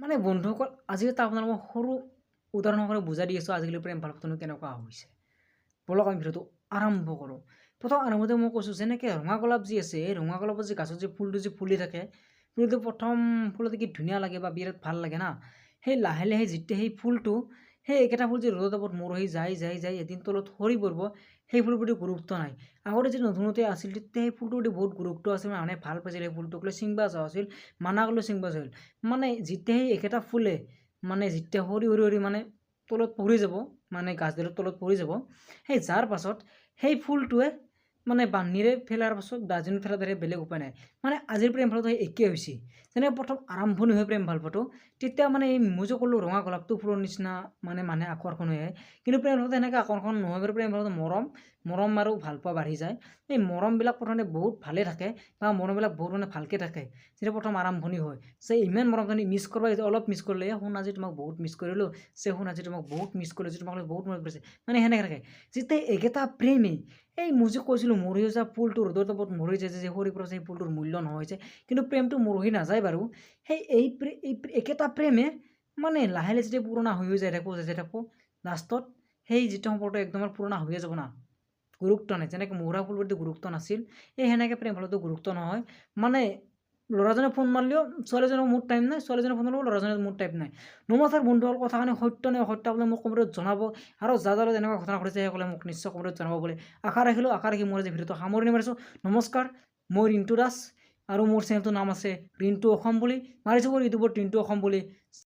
মানে বন্ধুসকল আজি এটা আপোনালোকক সৰু উদাহৰণ সহকাৰে বুজাই দি আছোঁ আজিকালি প্ৰেম ভাল পোৱাটো কেনেকুৱা হৈছে। ব'লক আমি ভিডিঅ'টো আৰম্ভ কৰোঁ। প্ৰথম আৰম্ভতে মই কৈছোঁ যেনেকৈ ৰঙা গোলাপ যি আছে, এই ৰঙা গোলাপৰ যি গাছত যি ফুলটো যি ফুলি থাকে, ফুলটো প্ৰথম ফুলতে কি ধুনীয়া লাগে বা বিৰাট ভাল লাগে না। সেই লাহে লাহে যেতিয়া সেই ফুলটো সেই একেটা ফুল যে ৰ'দৰ তাপত মৰহি যায় এদিন তলত সৰি পৰিব, সেই ফুলৰ প্ৰতি গুৰুত্ব নাই। আগতে যদি নতুনতে আছিল তেতিয়া সেই ফুলটোৰ প্ৰতি বহুত গুৰুত্ব আছিল, মানুহে ভাল পাইছিল, সেই ফুলটোক লৈ ছিংবা যোৱা আছিল, মানা কৰিলেও ছিংবা যোৱা আছিল। মানে যেতিয়া সেই একেটা ফুলে মানে যেতিয়া সৰি মানে তলত পৰি যাব, মানে গাছডালৰ তলত পৰি যাব, সেই যাৰ পাছত সেই ফুলটোৱে মানে বান্ধিৰে ফেলাৰ পাছত ডাষ্টবিনত ফেলাৰ দৰে বেলেগ উপায় নাই। মানে আজিৰ প্ৰেম ভালপোৱাটো সেই একেই হৈছে। যেনেকৈ প্ৰথম আৰম্ভণি হয় প্ৰেম ভালপোৱাটো, তেতিয়া মানে এই মই যে ক'লোঁ ৰঙা গোলাপটো ফুলৰ নিচিনা মানে মানুহে আকৰ্ষণ হৈ আহে, কিন্তু প্ৰেম ভালপোৱাটো সেনেকৈ আকৰ্ষণ নহয় বাৰু। প্ৰেম ভালপোৱাটো মৰম আৰু ভালপোৱা বাঢ়ি যায়। এই মৰমবিলাক প্ৰথমতে বহুত ভালে থাকে বা মৰমবিলাক বহুত মানে ভালকৈ থাকে যেতিয়া প্ৰথম আৰম্ভণি হয়। যে ইমান মৰম জানি মিছ কৰিব অলপ মিছ কৰিলে, শুন আজি তোমাক বহুত মিছ কৰিলোঁ, শুন আজি তোমাক বহুত মিছ কৰিলোঁ, তোমাক বহুত মনত পৰিছে, মানে সেনেকৈ থাকে। যেতিয়া একেটা প্ৰেমে এই মই যে কৈছিলোঁ মৰহি যোৱা ফুলটো ৰ'দৰ তাপত মৰহি যায় যে সৰি পৰা সেই ফুলটোৰ মূল্য নহয় যে, কিন্তু প্ৰেমটো মৰহি নাযায় বাৰু। সেই একেটা প্ৰেমে মানে লাহে লাহে যেতিয়া পুৰণা হৈ যাই থাকোঁ লাষ্টত সেই যিটো সম্পৰ্ক একদম পুৰণা হৈয়ে যাব না, গুৰুত্ব নাই। যেনেকৈ মৌৰা ফুলৰ প্ৰতি গুৰুত্ব নাছিল, এই সেনেকৈ প্ৰেম ভালপোৱাটো গুৰুত্ব নহয়। মানে ল'ৰাজনে ফোন মাৰিলেও ছোৱালীজনৰ মোৰ টাইম নাই, ছোৱালীজনে ফোন মাৰিলেও ল'ৰাজনৰ মোৰ টাইম নাই। নমস্কাৰ বন্ধুসকল, কথাখিনি সত্য নে অসত্য আপুনি মোক কমেণ্টত জনাব, আৰু যাৰ এনেকুৱা ঘটনা ঘটিছে সেইসকলে মোক নিশ্চয় কমেণ্টত জনাব বুলি আশা ৰাখি মোৰ আজি ভিডিঅ'টো সামৰণি মাৰিছোঁ। নমস্কাৰ, মই ৰিণ্টু দাস, আৰু মোৰ চেনেলটোৰ নাম আছে ৰিণ্টু অসম বুলি, মাৰিছোঁ মোৰ ইউটিউবত ৰিণ্টু অসম বুলি।